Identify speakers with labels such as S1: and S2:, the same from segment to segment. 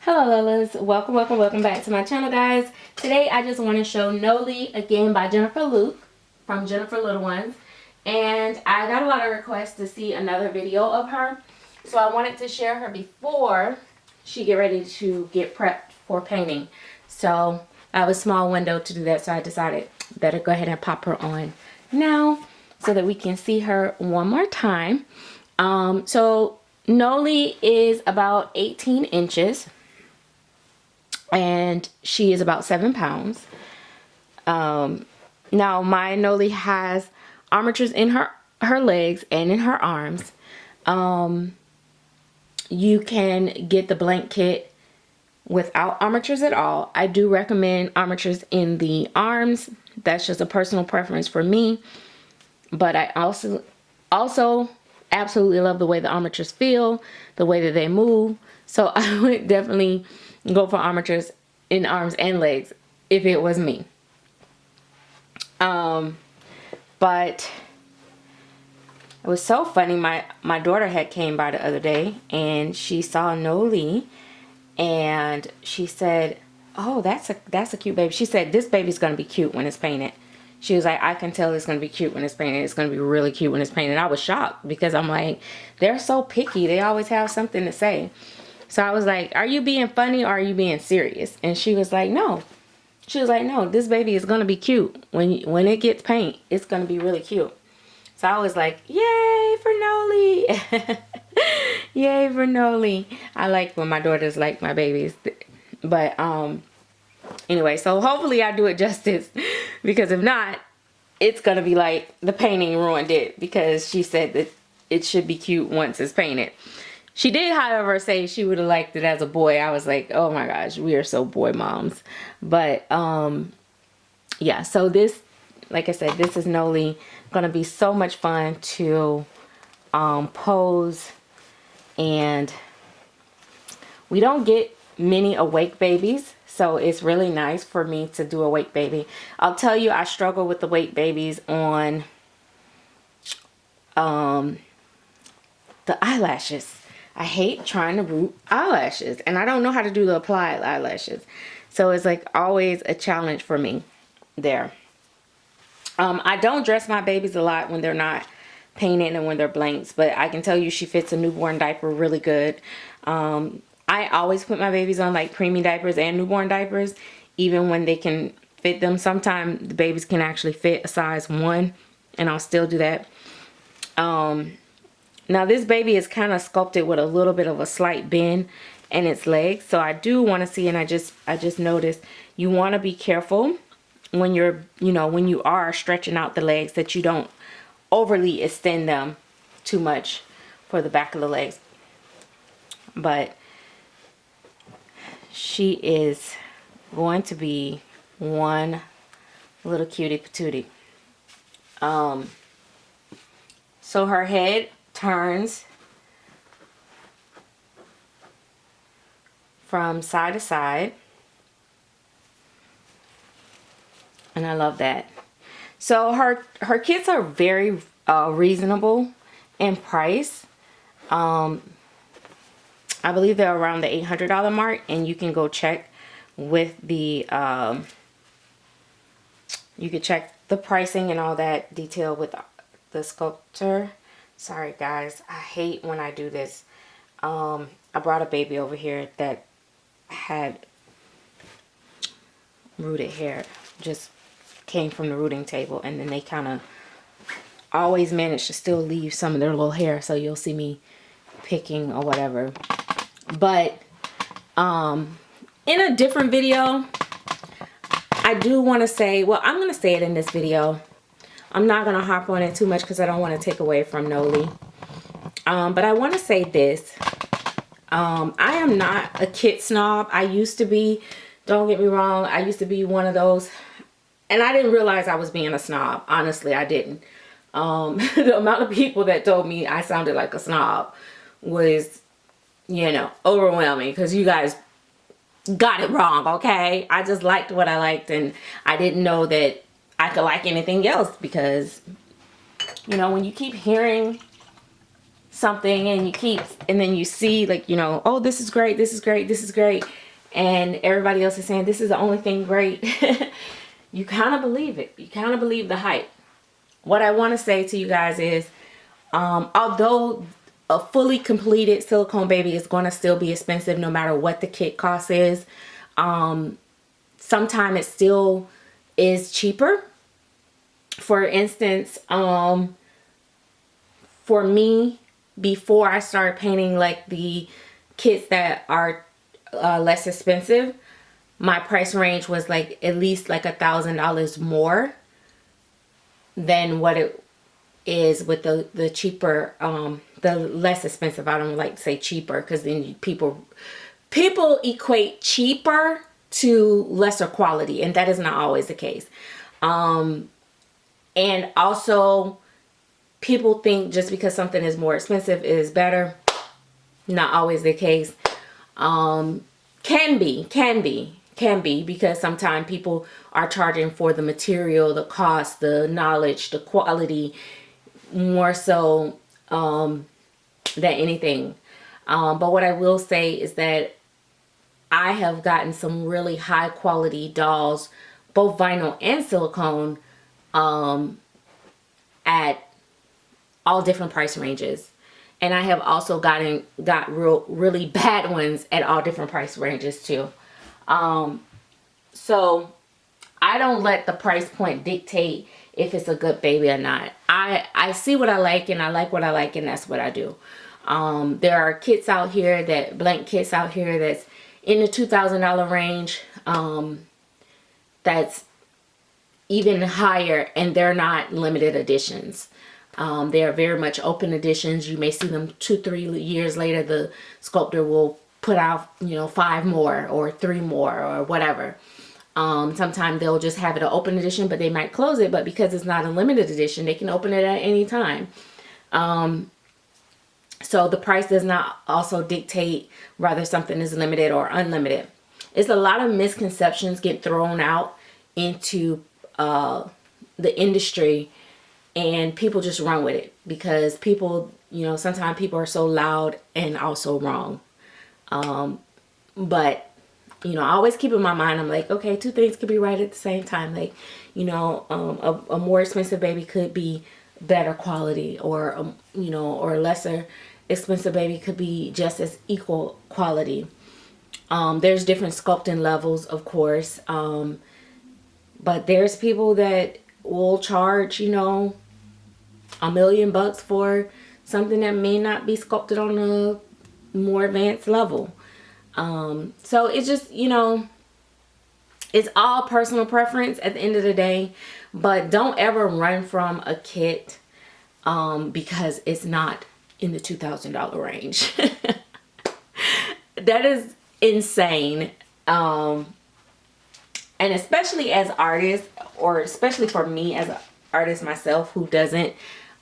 S1: Hello Lillas, welcome back to my channel, guys. Today I just want to show Nolie again by Jennifer Luke from Jennifer Little Ones, and I got a lot of requests to see another video of her, so I wanted to share her before she get ready to get prepped for painting. So I have a small window to do that, so I decided better go ahead and pop her on now so that we can see her one more time. So Nolie is about 18 inches. And she is about 7 pounds. Now my Nolie has armatures in her legs and in her arms. You can get the blank kit without armatures at all. I do recommend armatures in the arms. That's just a personal preference for me. But I also absolutely love the way the armatures feel, the way that they move. So I would definitely go for armatures in arms and legs if it was me. But it was so funny. My daughter had came by the other day and she saw Nolie and she said, "Oh, that's a cute baby." She said, "This baby's gonna be cute when it's painted." She was like, "I can tell it's gonna be cute when it's painted. It's gonna be really cute when it's painted." I was shocked because I'm like, they're so picky. They always have something to say. So I was like, "Are you being funny or are you being serious?" And she was like, "No." She was like, "No, this baby is gonna be cute. When it gets paint, it's gonna be really cute." So I was like, "Yay for Nolie." Yay for Nolie. I like when my daughters like my babies. But anyway, so hopefully I do it justice, because if not, it's gonna be like the painting ruined it, because she said that it should be cute once it's painted. She did, however, say she would have liked it as a boy. I was like, oh my gosh, we are so boy moms. But yeah, so this, like I said, this is Nolie. Gonna be so much fun to pose. And we don't get many awake babies, so it's really nice for me to do a awake baby. I'll tell you, I struggle with the awake babies on the eyelashes. I hate trying to root eyelashes, and I don't know how to do the applied eyelashes, so it's like always a challenge for me there. I don't dress my babies a lot when they're not painted and when they're blanks, but I can tell you she fits a newborn diaper really good. I always put my babies on like preemie diapers and newborn diapers, even when they can fit them. Sometimes the babies can actually fit a size 1, and I'll still do that. Now this baby is kind of sculpted with a little bit of a slight bend in its legs, so I do want to see, and I just noticed, you want to be careful when you're, when you are stretching out the legs, that you don't overly extend them too much for the back of the legs. But she is going to be one little cutie patootie. So her head turns from side to side, and I love that. So her kits are very reasonable in price. I believe they're around the $800 mark, and you can go check with the you can check the pricing and all that detail with the sculptor. Sorry guys, I hate when I do this. I brought a baby over here that had rooted hair, just came from the rooting table, and then they kind of always manage to still leave some of their little hair, so you'll see me picking or whatever. But in a different video, I do want to say, well, I'm going to say it in this video. I'm not going to harp on it too much because I don't want to take away from Nolie. But I want to say this. I am not a kit snob. I used to be. Don't get me wrong. I used to be one of those. And I didn't realize I was being a snob. Honestly, I didn't. The amount of people that told me I sounded like a snob was, overwhelming, because you guys got it wrong, okay? I just liked what I liked, and I didn't know that I could like anything else, because, when you keep hearing something and you keep, and then you see like, you know, oh, this is great, this is great, this is great, and everybody else is saying this is the only thing great, you kind of believe it. You kind of believe the hype. What I want to say to you guys is, although a fully completed silicone baby is going to still be expensive no matter what the kit cost is, sometimes it still is cheaper. For instance, for me, before I started painting like the kits that are less expensive, my price range was like at least like $1,000 more than what it is with the cheaper, the less expensive. I don't like to say cheaper because then people equate cheaper to lesser quality, and that is not always the case. And also, people think just because something is more expensive it is better. Not always the case. Can be because sometimes people are charging for the material, the cost, the knowledge, the quality, more so than anything. But what I will say is that I have gotten some really high quality dolls, both vinyl and silicone, at all different price ranges. And I have also got really bad ones at all different price ranges too. So I don't let the price point dictate if it's a good baby or not. I see what I like and I like what I like, and that's what I do. There are kits out here, that blank kits out here that's in the $2,000 range, that's even higher, and they're not limited editions. They are very much open editions. You may see them 2-3 years later. The sculptor will put out, you know, 5 more or 3 more or whatever. Sometimes they'll just have it an open edition, but they might close it. But because it's not a limited edition, they can open it at any time. So the price does not also dictate whether something is limited or unlimited. It's a lot of misconceptions get thrown out into the industry, and people just run with it because people, you know, sometimes people are so loud and also wrong. But you know, I always keep in my mind, I'm like, okay, 2 things could be right at the same time. Like, you know, a more expensive baby could be better quality, or you know, or lesser expensive baby could be just as equal quality. There's different sculpting levels, of course, but there's people that will charge, you know, $1 million for something that may not be sculpted on a more advanced level. So it's just, you know, it's all personal preference at the end of the day. But don't ever run from a kit because it's not in the $2,000 range. That is insane. And especially as artists, or especially for me as an artist myself who doesn't,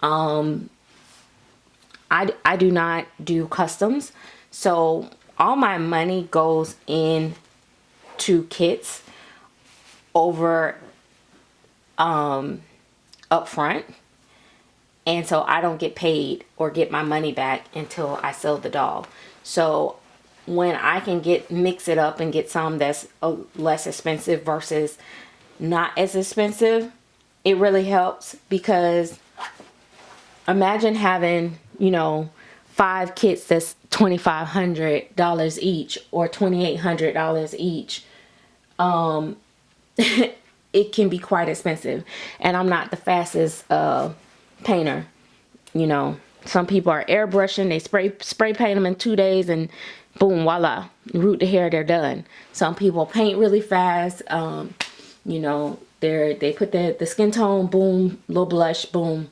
S1: I do not do customs. So all my money goes in to kits over upfront. And so I don't get paid or get my money back until I sell the doll. So when I can mix it up and get some that's less expensive versus not as expensive, it really helps. Because imagine having, you know, 5 kits that's $2,500 each or $2,800 each. It can be quite expensive, and I'm not the fastest painter. You know, some people are airbrushing, they spray paint them in 2 days and boom, voila, root to hair, they're done. Some people paint really fast. You know, they put the skin tone, boom, little blush, boom,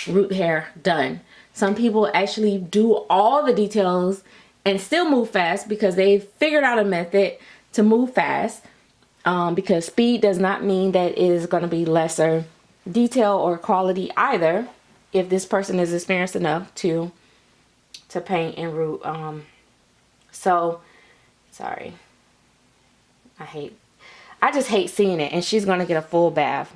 S1: root hair, done. Some people actually do all the details and still move fast because they figured out a method to move fast. Because speed does not mean that it is going to be lesser detail or quality either, if this person is experienced enough to paint and root. So sorry, I just hate seeing it. And she's going to get a full bath,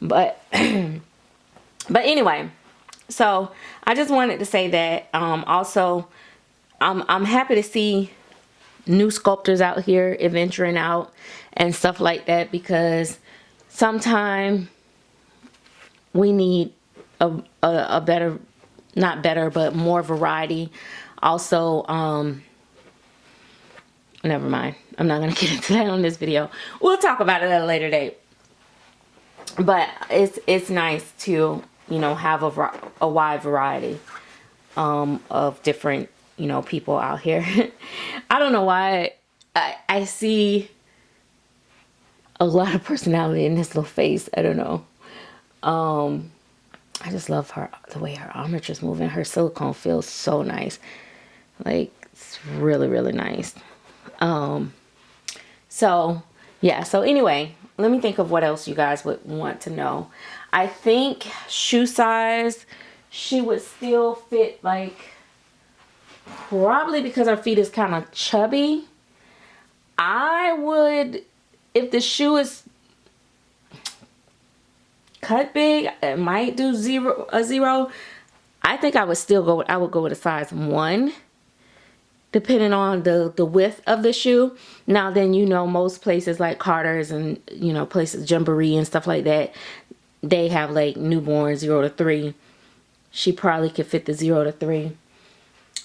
S1: but but anyway, So I just wanted to say that. Also, I'm happy to see new sculptors out here venturing out and stuff like that, because sometimes we need a better, not better, but more variety. Also, never mind. I'm not going to get into that on this video. We'll talk about it at a later date. But it's nice to, you know, have a wide variety of different, you know, people out here. I don't know why I see a lot of personality in this little face. I don't know. I just love the way her armature is moving. Her silicone feels so nice. Like, it's really, really nice. So yeah, so anyway, let me think of what else you guys would want to know. I think shoe size, she would still fit, like, probably because her feet is kind of chubby. I would, if the shoe is cut big, it might do a zero. I think I would still go with, I would go with a size 1, depending on the width of the shoe. Now then, you know, most places like Carter's and, you know, places Jamboree and stuff like that, they have like newborn 0 to 3. She probably could fit the 0 to 3.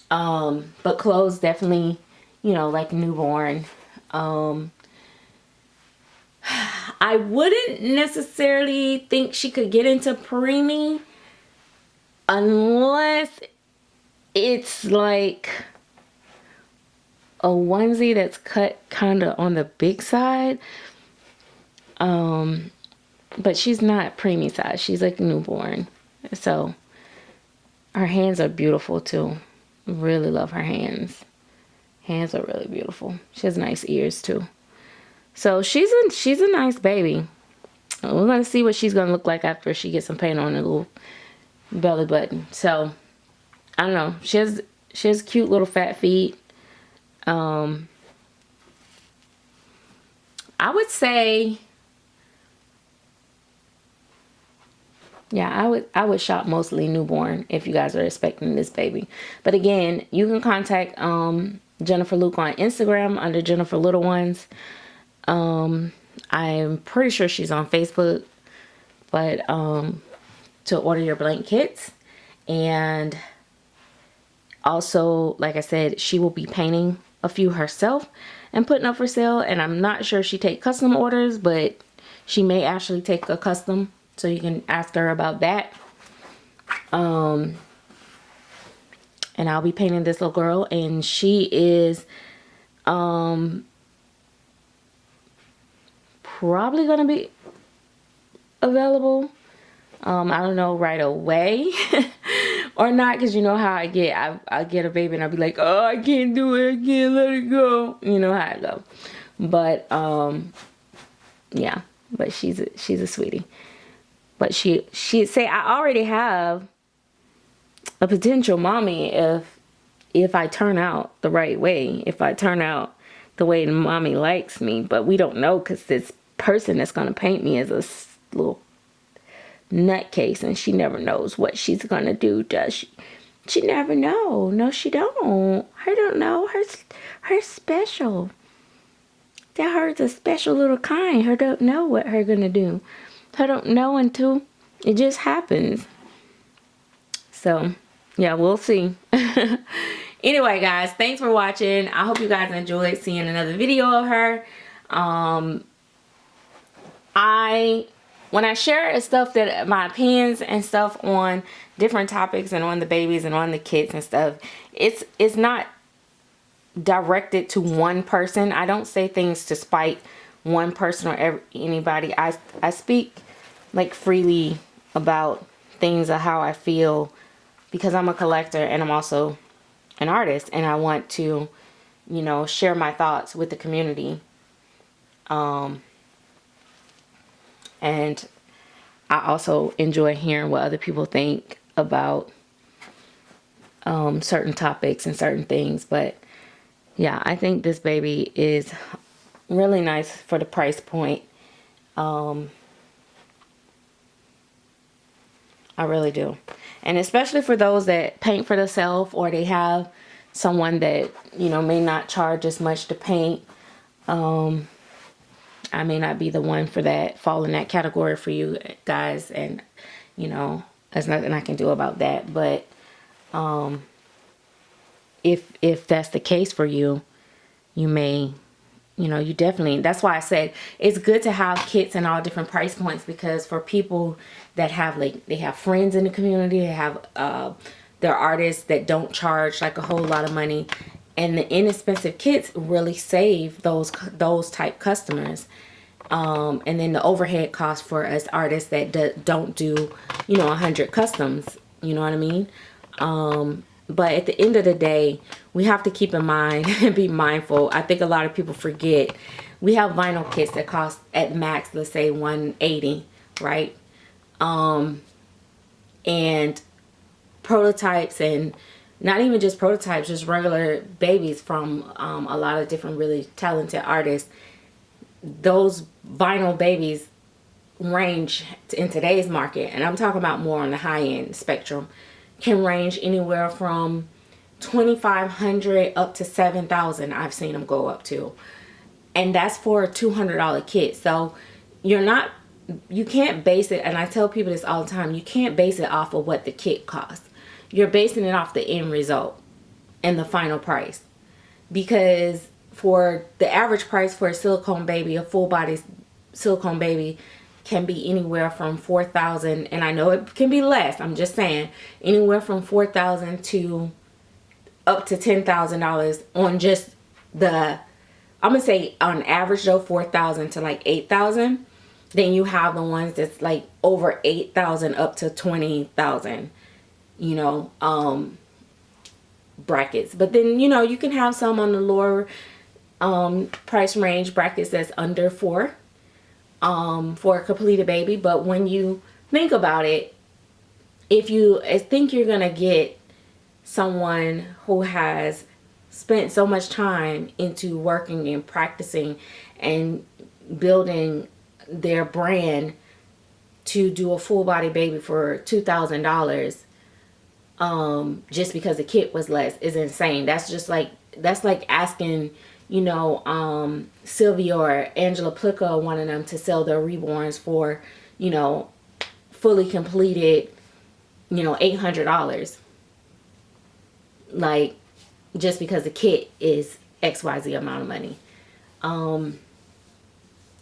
S1: But clothes definitely, you know, like newborn. I wouldn't necessarily think she could get into preemie unless it's like a onesie that's cut kind of on the big side. But she's not preemie size. She's like newborn. So her hands are beautiful too. Really love her hands. Hands are really beautiful. She has nice ears too. So she's a nice baby. We're gonna see what she's gonna look like after she gets some paint on her little belly button. So I don't know. She has cute little fat feet. I would say, yeah, I would shop mostly newborn if you guys are expecting this baby. But again, you can contact Jennifer Luke on Instagram under Jennifer Little Ones. I'm pretty sure she's on Facebook, but to order your blank kits. And also, like I said, she will be painting a few herself and putting up for sale. And I'm not sure she take custom orders, but she may actually take a custom, so you can ask her about that. And I'll be painting this little girl, and she is probably gonna be available. I don't know right away or not, because you know how I get. I get a baby and I'll be like, oh, I can't do it, I can't let it go. You know how I go. But yeah, but she's a sweetie. But she'd say, I already have a potential mommy if I turn out the right way, if I turn out the way mommy likes me. But we don't know, because this person that's going to paint me is a little nutcase, and she never knows what she's going to do, does she? She never know. No, she don't. Her don't know. Her's special. That her's a special little kind. Her don't know what her going to do. I don't know until it just happens. So, yeah, we'll see. Anyway, guys, thanks for watching. I hope you guys enjoyed seeing another video of her. When I share stuff, that my opinions and stuff on different topics and on the babies and on the kids and stuff, it's not directed to one person. I don't say things to spite one person or anybody. I speak like freely about things of how I feel, because I'm a collector and I'm also an artist, and I want to, you know, share my thoughts with the community. And I also enjoy hearing what other people think about certain topics and certain things. But yeah, I think this baby is really nice for the price point. I really do. And especially for those that paint for themselves, or they have someone that, you know, may not charge as much to paint. I may not be the one for that, fall in that category for you guys. And, you know, there's nothing I can do about that. But if that's the case for you, you may, you know, you definitely, that's why I said it's good to have kits in all different price points, because for people that have, like, they have friends in the community, they have their artists that don't charge like a whole lot of money, and the inexpensive kits really save those type customers. And then the overhead cost for us artists that don't do, you know, 100 customs, you know what I mean? But at the end of the day, we have to keep in mind and be mindful. I think a lot of people forget we have vinyl kits that cost at max, let's say $180, right? And prototypes, and not even just prototypes, just regular babies from a lot of different really talented artists. Those vinyl babies range in today's market, and I'm talking about more on the high end spectrum, can range anywhere from $2,500 up to $7,000. I've seen them go up to, and that's for a $200 kit. So you can't base it, and I tell people this all the time, you can't base it off of what the kit costs. You're basing it off the end result and the final price, because for the average price for a silicone baby, a full body silicone baby, can be anywhere from $4,000, and I know it can be less, I'm just saying, anywhere from $4,000 to up to $10,000 on just the, I'm gonna say on average though, $4,000 to like $8,000. Then you have the ones that's like over $8,000 up to $20,000, you know, brackets. But then, you know, you can have some on the lower price range brackets that's under $4,000 for a completed baby. But when you think about it, if you think you're gonna get someone who has spent so much time into working and practicing and building their brand to do a full body baby for $2,000 just because the kit was less, is insane. That's like asking, you know, Sylvia or Angela Plica, one of them, to sell their reborns for, you know, fully completed, you know, $800. Like, just because the kit is XYZ amount of money.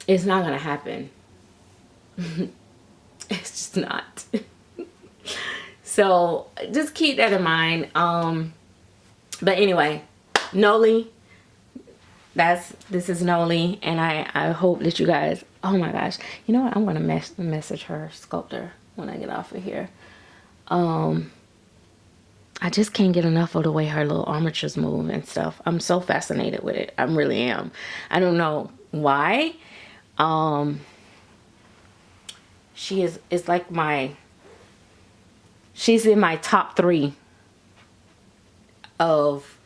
S1: It's not gonna happen. It's just not. So just keep that in mind. But anyway, Nolie, this is Nolie, and I hope that you guys, oh my gosh, you know what, I'm gonna message her sculptor when I get off of here. I just can't get enough of the way her little armatures move and stuff. I'm so fascinated with it. I really am. I don't know why. She is like she's in my top 3 of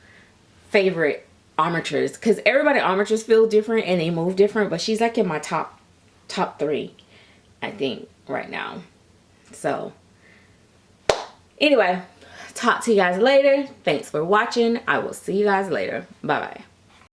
S1: favorite armatures, because everybody armatures feel different and they move different, but she's like in my top 3, I think, right now. So anyway, talk to you guys later. Thanks for watching. I will see you guys later. Bye bye.